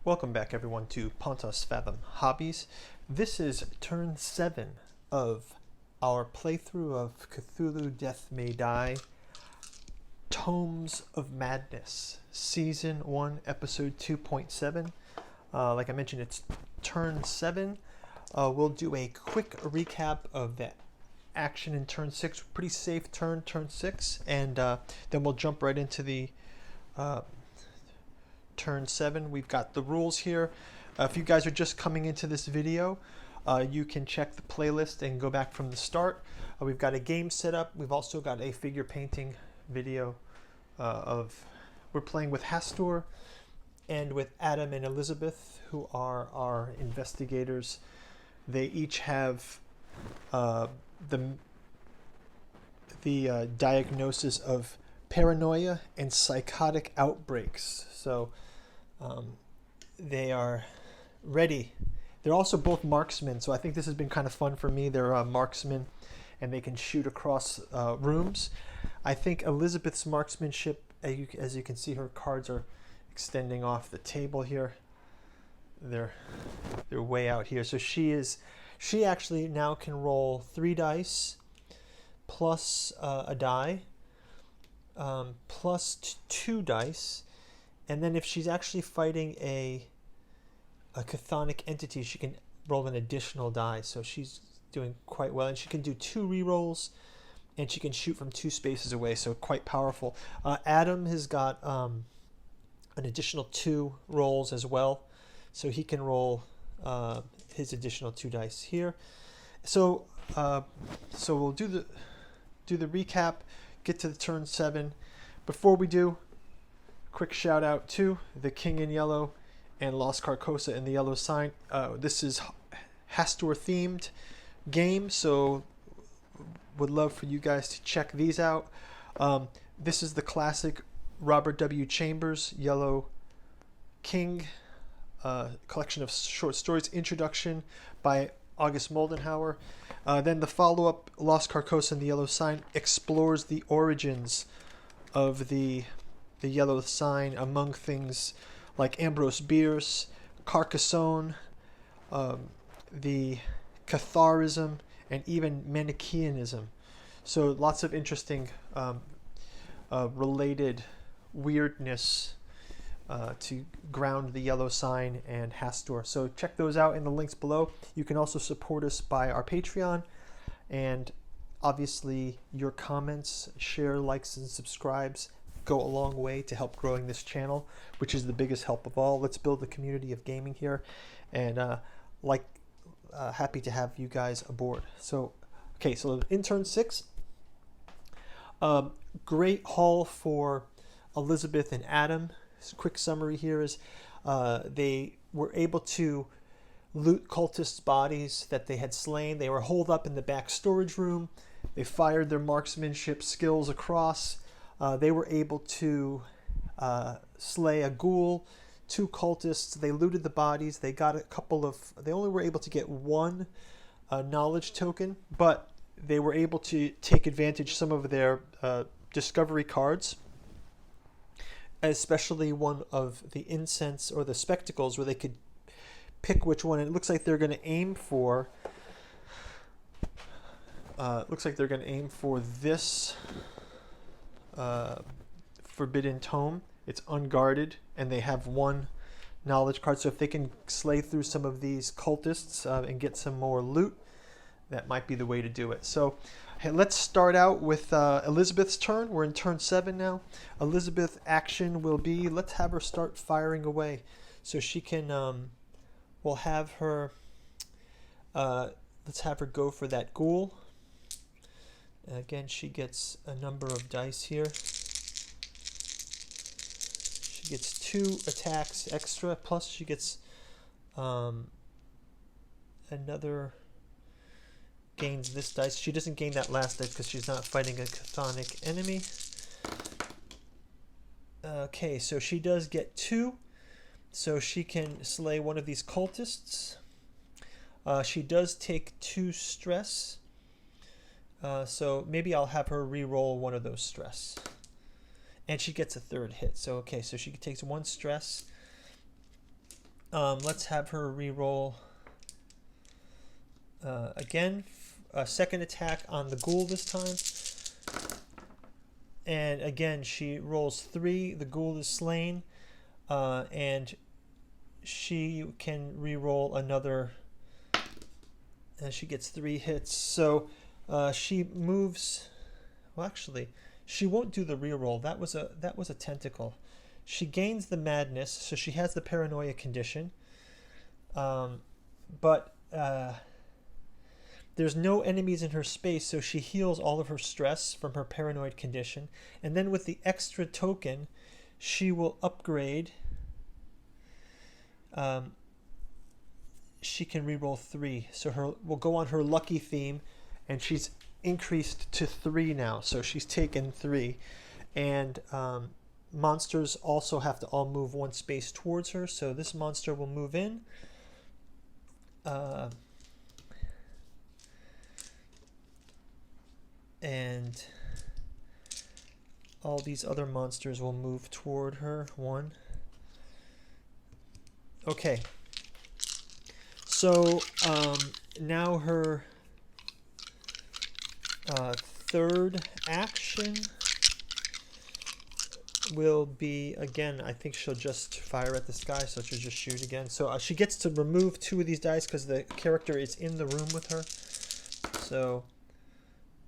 Welcome back everyone to Pontos Fathom Hobbies. This is turn 7 of our playthrough of Cthulhu Death May Die Tomes of Madness, Season 1, Episode 2.7. Like I mentioned, it's turn 7. We'll do a quick recap of the action in turn 6. Pretty safe turn 6. And then we'll jump right into the turn 7. We've got the rules here. If you guys are just coming into this video, you can check the playlist and go back from the start. We've got a game set up. We've also got a figure painting video we're playing with Hastur and with Adam and Elizabeth, who are our investigators. They each have the diagnosis of paranoia and psychotic outbreaks. So they are ready. They're also both marksmen, so I think this has been kind of fun for me. They're marksmen, and they can shoot across rooms. I think Elizabeth's marksmanship, as you can see, her cards are extending off the table here. They're way out here. So she actually now can roll 3 dice plus a die, plus 2 dice, and then if she's actually fighting a chthonic entity, she can roll an additional die. So she's doing quite well, and she can do 2 rerolls, and she can shoot from 2 spaces away, so quite powerful. Adam has got an additional 2 rolls as well, so he can roll his additional 2 dice here. So we'll do the recap, get to the turn 7. Before we do, quick shout out to the King in Yellow and Lost Carcosa in the yellow sign. This is Hastur themed game, so would love for you guys to check these out. This is the classic Robert W. Chambers Yellow King collection of short stories, introduction by August Moldenhauer. Then the follow-up, Lost Carcosa and the Yellow Sign, explores the origins of the yellow sign among things like Ambrose Bierce, Carcassonne, the Catharism, and even Manichaeanism. So lots of interesting related weirdness to ground the yellow sign and Hastur. So check those out in the links below. You can also support us by our Patreon, and obviously your comments, share, likes, and subscribes go a long way to help growing this channel, which is the biggest help of all. Let's build a community of gaming here, and happy to have you guys aboard. So okay, so in turn 6, great haul for Elizabeth and Adam. Quick summary here is they were able to loot cultists' bodies that they had slain. They were holed up in the back storage room. They fired their marksmanship skills across. They were able to slay a ghoul, 2 cultists. They looted the bodies. They got a couple of... They only were able to get 1 knowledge token, but they were able to take advantage some of their discovery cards, especially one of the incense or the spectacles, where they could pick which one. And it looks like they're going to aim for... this forbidden tome. It's unguarded, and they have 1 knowledge card. So if they can slay through some of these cultists and get some more loot, that might be the way to do it. So hey, let's start out with Elizabeth's turn. We're in turn 7 now. Elizabeth action will be, let's have her start firing away. So she can, we'll have her, let's have her go for that ghoul. Again, she gets a number of dice here. She gets 2 attacks extra, plus she gets another, gains this dice. She doesn't gain that last dice because she's not fighting a chthonic enemy. Okay, so she does get 2, so she can slay one of these cultists. She does take 2 stress. So maybe I'll have her re-roll one of those stress. And she gets a 3rd hit. So, okay, so she takes 1 stress. Let's have her re-roll again. A second attack on the ghoul this time. And again, she rolls 3. The ghoul is slain. And she can re-roll another. And she gets 3 hits. So she moves. Well, actually, she won't do the re-roll. That was a tentacle. She gains the madness, so she has the paranoia condition. But there's no enemies in her space, so she heals all of her stress from her paranoid condition. And then with the extra token, she will upgrade. She can reroll 3. So we'll go on her lucky theme, and she's increased to 3 now. So she's taken 3. And monsters also have to all move 1 space towards her. So this monster will move in. And all these other monsters will move toward her. 1. Okay. So now her third action will be, again, I think she'll just fire at the sky, so she'll just shoot again. So she gets to remove 2 of these dice because the character is in the room with her. So,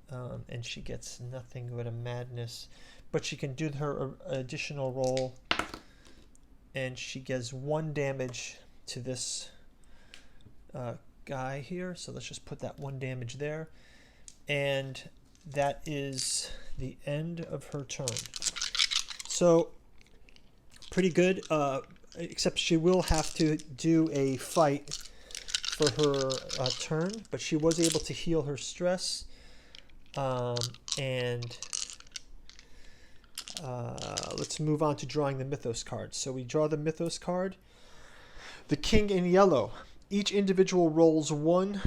and she gets nothing but a madness. But she can do her additional roll, and she gets 1 damage to this guy here. So let's just put that 1 damage there. And that is the end of her turn. So pretty good, except she will have to do a fight for her turn, but she was able to heal her stress. And let's move on to drawing the Mythos card. So we draw the Mythos card. The King in yellow. Each individual rolls 1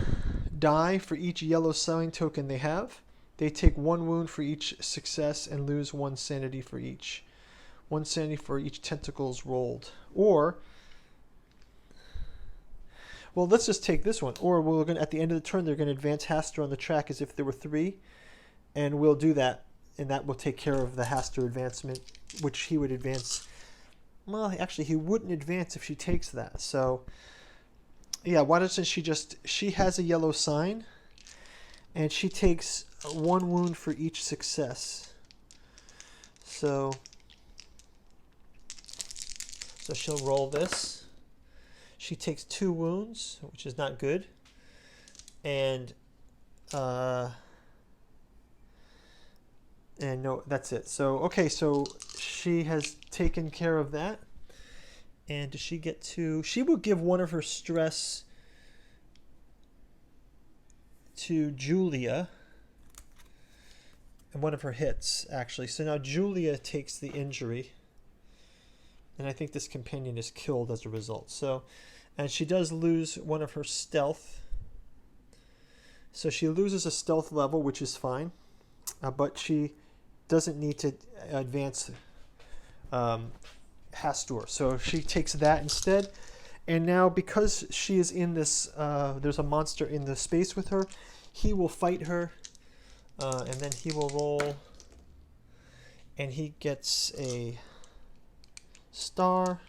die for each yellow sign token they have. They take 1 wound for each success and lose 1 sanity for each. 1 sanity for each tentacles rolled. Or, well, let's just take this one. Or we're going at the end of the turn, they're going to advance Hastur on the track as if there were 3, and we'll do that, and that will take care of the Hastur advancement, which he would advance. Well, actually, he wouldn't advance if she takes that. So, yeah, why doesn't she has a yellow sign, and she takes 1 wound for each success. So she'll roll this. She takes 2 wounds, which is not good. And no, that's it. So, okay, so she has taken care of that. And does she get to... She will give 1 of her stress to Julia. And 1 of her hits, actually. So now Julia takes the injury. And I think this companion is killed as a result. So, and she does lose 1 of her stealth. So she loses a stealth level, which is fine. But she doesn't need to advance Hastur. So she takes that instead. And now, because she is in this, there's a monster in the space with her, he will fight her. And then he will roll. And he gets a star.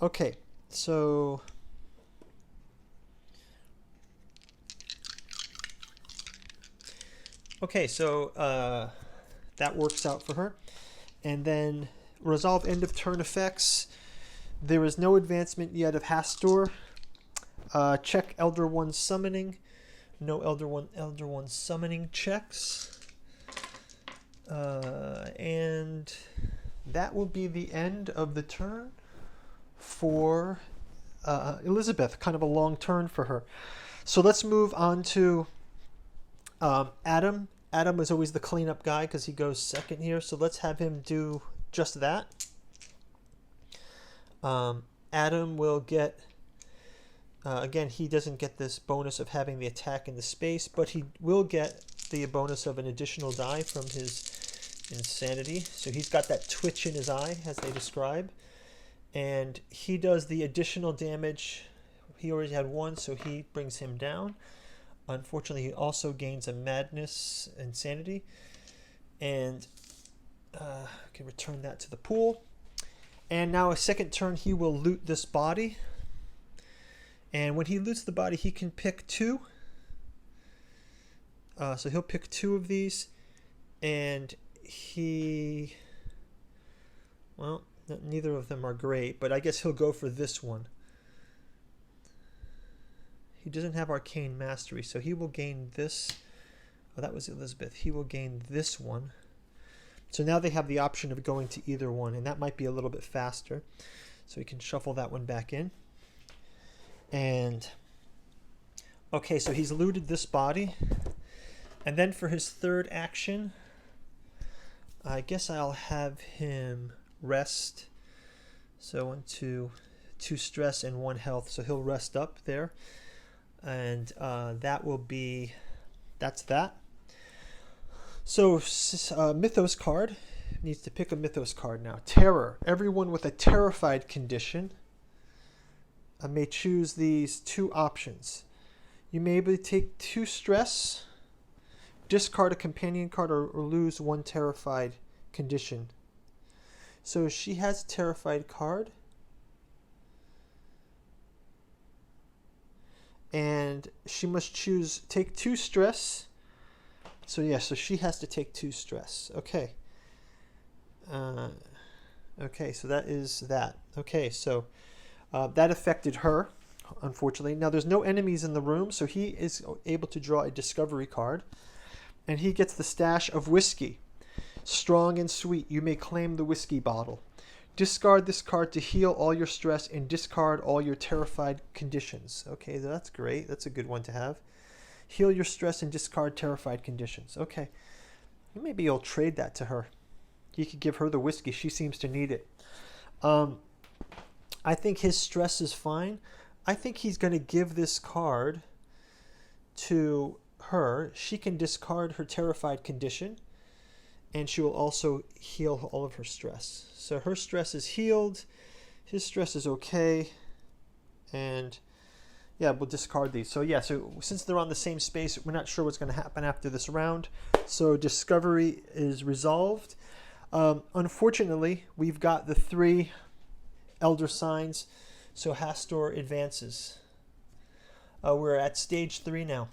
Okay, so that works out for her. And then resolve end of turn effects. There is no advancement yet of Hastur. Check Elder One summoning. No Elder One summoning checks. And that will be the end of the turn for Elizabeth. Kind of a long turn for her. So let's move on to Adam. Adam is always the cleanup guy because he goes second here. So let's have him do just that. Adam will get Again, he doesn't get this bonus of having the attack in the space, but he will get the bonus of an additional die from his insanity. So he's got that twitch in his eye, as they describe. And he does the additional damage. He already had one, so he brings him down. Unfortunately, he also gains a madness insanity. And can return that to the pool. And now a second turn, he will loot this body. And when he loots the body, he can pick two. So he'll pick two of these. And he... Well, neither of them are great, but I guess he'll go for this one. He doesn't have Arcane Mastery, so he will gain this. Oh, that was Elizabeth. He will gain this one. So now they have the option of going to either one, and that might be a little bit faster. So we can shuffle that one back in. And, okay, so he's looted this body. And then for his third action, I guess I'll have him rest. So 2 stress and 1 health. So he'll rest up there. And that will be, that's that. So Mythos card, needs to pick a Mythos card now. Terror. Everyone with a terrified condition may choose these 2 options. You may be able to take 2 stress, discard a companion card, or lose 1 terrified condition. So she has a terrified card. And she must choose, take 2 stress. So yeah, so she has to take 2 stress. Okay. Okay, so that is that. Okay, so that affected her, unfortunately. Now there's no enemies in the room, so he is able to draw a discovery card. And he gets the stash of whiskey. Strong and sweet. You may claim the whiskey bottle. Discard this card to heal all your stress and discard all your terrified conditions. Okay, that's great. That's a good one to have. Heal your stress and discard terrified conditions. Okay. Maybe you'll trade that to her. You could give her the whiskey. She seems to need it. I think his stress is fine. I think he's going to give this card to her. She can discard her terrified condition. And she will also heal all of her stress. So her stress is healed. His stress is okay. And yeah, we'll discard these. So yeah, so since they're on the same space, we're not sure what's going to happen after this round. So discovery is resolved. Unfortunately, we've got the 3 elder signs. So Hastur advances. We're at stage 3 now.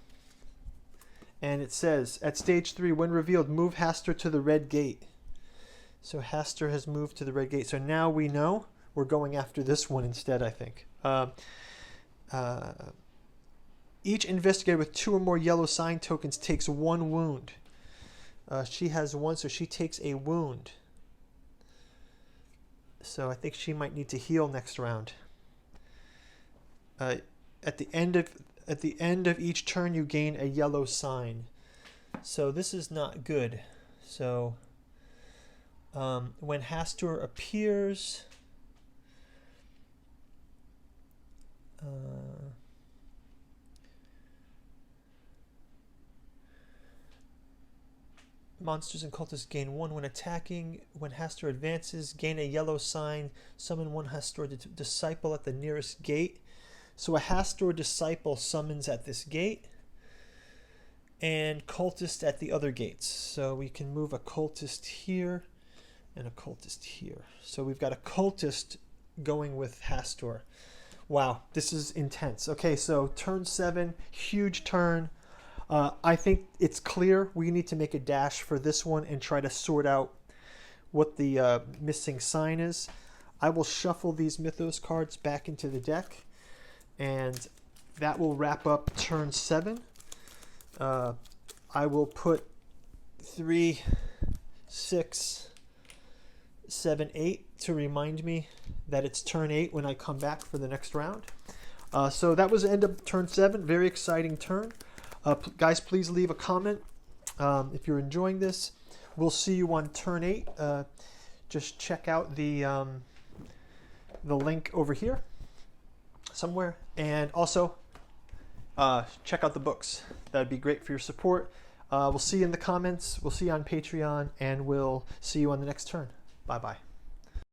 And it says, at stage 3, when revealed, move Hastur to the red gate. So Hastur has moved to the red gate. So now we know we're going after this one instead, I think. Each investigator with 2 or more yellow sign tokens takes 1 wound. She has 1, so she takes a wound. So I think she might need to heal next round. At the end of each turn, you gain a yellow sign. So this is not good. So when Hastur appears, monsters and cultists gain 1 when attacking. When Hastur advances, gain a yellow sign. Summon 1 Hastur disciple at the nearest gate. So a Hastur disciple summons at this gate, and cultist at the other gates. So we can move a cultist here and a cultist here. So we've got a cultist going with Hastur. Wow, this is intense. Okay, so turn 7, huge turn. I think it's clear we need to make a dash for this one and try to sort out what the missing sign is. I will shuffle these Mythos cards back into the deck. And that will wrap up turn 7. I will put 3, 6, 7, 8 to remind me that it's turn 8 when I come back for the next round. So that was the end of turn 7. Very exciting turn. Guys, please leave a comment if you're enjoying this. We'll see you on turn 8. Just check out the link over here. somewhere. And also, check out the books. That'd be great for your support. We'll see you in the comments. We'll see you on Patreon, and we'll see you on the next turn. Bye-bye.